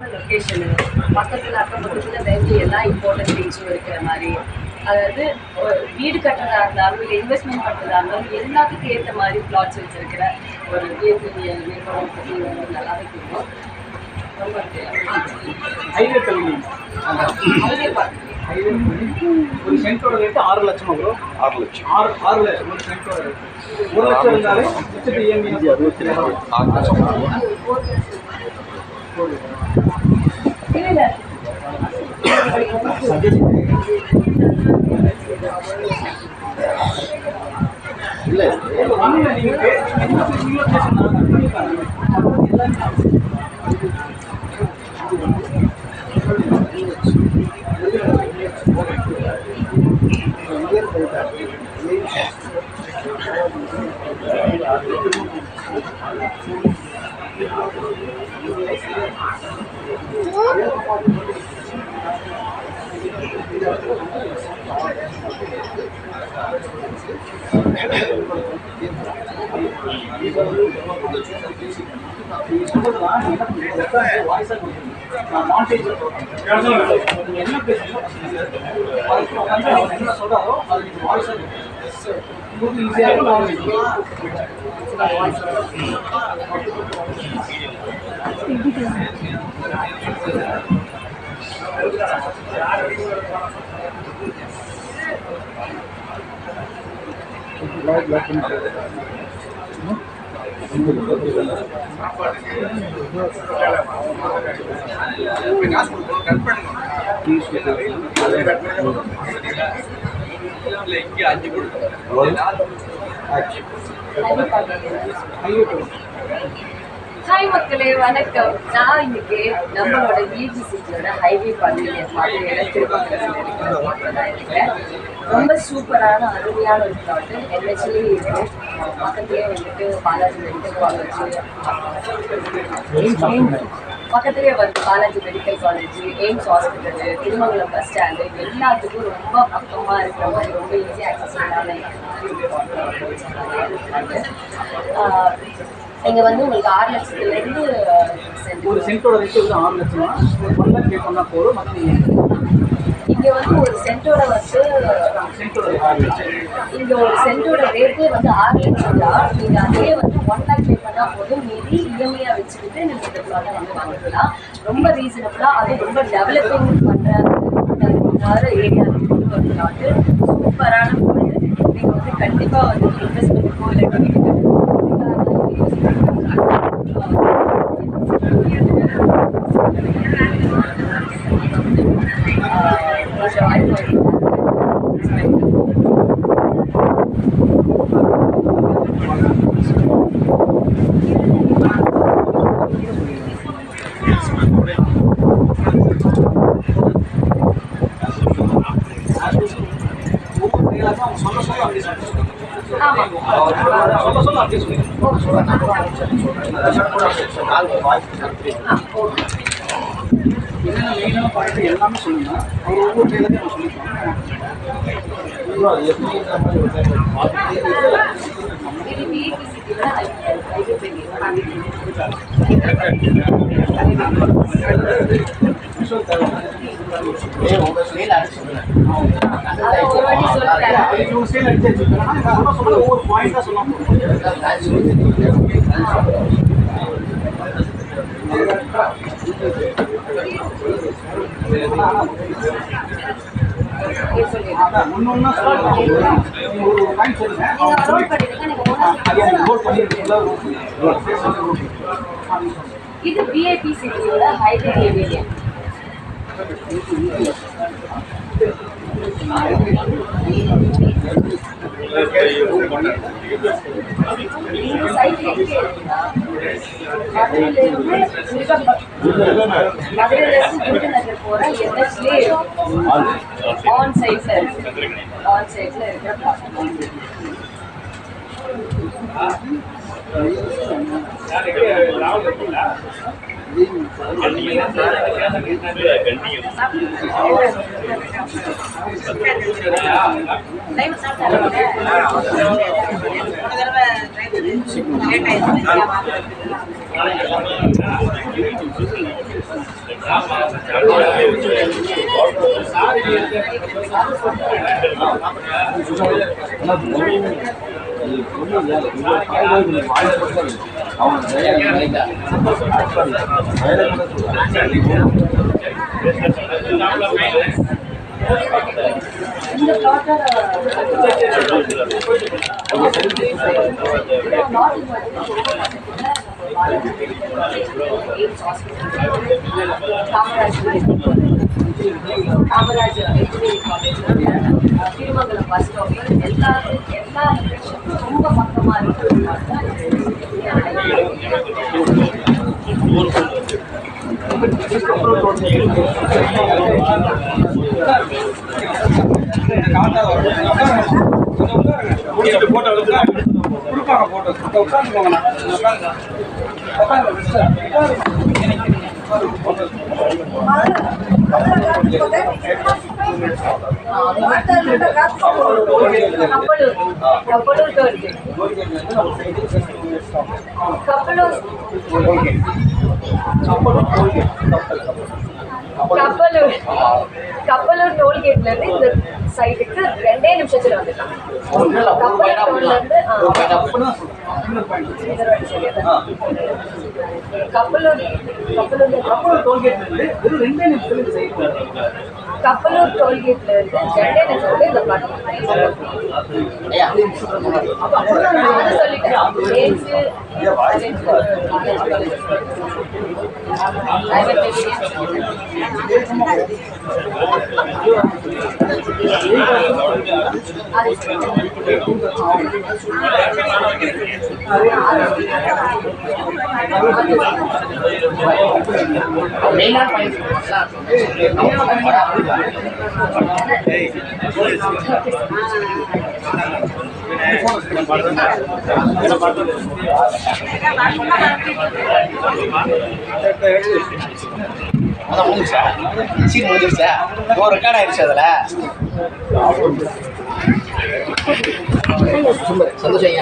Location பக்கத்தில் அக்கம் பக்கத்தில் வேண்டிய எல்லா இம்பார்ட்டன்ட் திங்ஸும் இருக்கிற மாதிரி, அதாவது வீடு கட்டுறதா இருந்தாலும் இல்லை இன்வெஸ்ட்மெண்ட் பண்ணுறதா இருந்தாலும் எல்லாத்துக்கும் ஏற்ற மாதிரி பிளாட்ஸ் வச்சுருக்கிற ஒரு நிறுவனம் பற்றி நல்லாவே தெரியும். ரொம்ப ஹைவே கல்வி ஒரு சென்டோட ரேட்டு 6 லட்சம் ப்ரோ. 6 லட்சம் 6 லட்சம் ஒரு சென்டோட ரேட்டு. 1 லட்சம் இருந்தாலே வச்சுட்டு இஎம்ஐ 6 லட்சம். இல்லை ஹாய் மக்களே, வணக்கம். நான் இன்னைக்கு நம்மளோட ஈஜி சிட்டியோட ஹைவே பகுதியில் மதுரையில திருப்பங்கத்தில் இருக்கேன். ரொம்ப சூப்பரான அருமையான ஒரு பிளாட்டு என்ஹெச்லேயே இருக்கு. பக்கத்துலேயே வந்துட்டு பாலாஜி மெடிக்கல் காலேஜ், பக்கத்துலேயே வந்து Balaji medical college, AIIMS hospital, Thirumangalam bus stand எல்லாத்துக்கும் ரொம்ப பக்கமாக இருக்கிற மாதிரி ரொம்ப ஈஸியாக ஆக்சஸபிளான இங்கே வந்து உங்களுக்கு 6 லட்சத்துலேருந்து ஒரு சென்டோட ரேட்டு வந்து 6 லட்சம். 1 லேக் பே பண்ணால் போதும். இங்கே வந்து ஒரு சென்டோட வந்து இங்கே ஒரு சென்டோட ரேட்டே வந்து 6 லட்சம் தான். நீங்கள் அதே வந்து 1 லேக் பே பண்ணால் போதும். மீதி இஎம்ஐயாக வச்சுக்கிட்டு நீங்கள் இந்த ப்ளாட்டை வந்து வாங்கிக்கலாம். ரொம்ப ரீசனபிளாக, அது ரொம்ப டெவலப்பிங் பண்ணுற ஏரியா ஒரு ப்ளாட்டு. சூப்பரான பொருள். நீங்கள் வந்து கண்டிப்பாக வந்து இன்வெஸ்ட்மெண்ட்டுக்கோ இல்லை என்னென்ன மெயினான பாயிண்ட் எல்லாமே சொல்லுங்க. அவர் ஒவ்வொரு டேலத்தையும் நம்ம சொல்லிப்போம். ஒவ்வொரு பாயிண்டா சொல்லலாம். ஒன்னொன்னா ஒரு பாயிண்ட் சொல்லுங்க. இது விஐபி சிட்டியோட ஹைவே ஏரியா. மதுரையிலிருந்து விருதுநகர் போற என்ஹெச்லேயே ஆன் சைட்ல இருக்கிற இந்த பிளாட்டை Kamaraj engineering college, Thirumangalam bus stop, எல்லா லொகேஷனும் ரொம்ப பக்கமாக கப்பலூர் டோல்கேட்ல இருந்து இந்த சைட்டுக்கு 2 நிமிஷத்துல வந்துட்டாங்க. கப்பலூர் டோல்ல இருந்து கப்பலூர் டோல்கேட்ல இருந்து வெறும் 2 நிமிஷத்துல இந்த சைட் கப்பலூர் டோல்கேட்ல இருந்து 2 நிமிஷத்துல இந்த பிளாட் சொல்லிட்டேன். அதான் முடிஞ்சிருச்சா? சீன் முடிஞ்சிருச்சா? ஒரு ரெக்கார்ட் ஆயிடுச்சு அதில். சந்தோஷம்.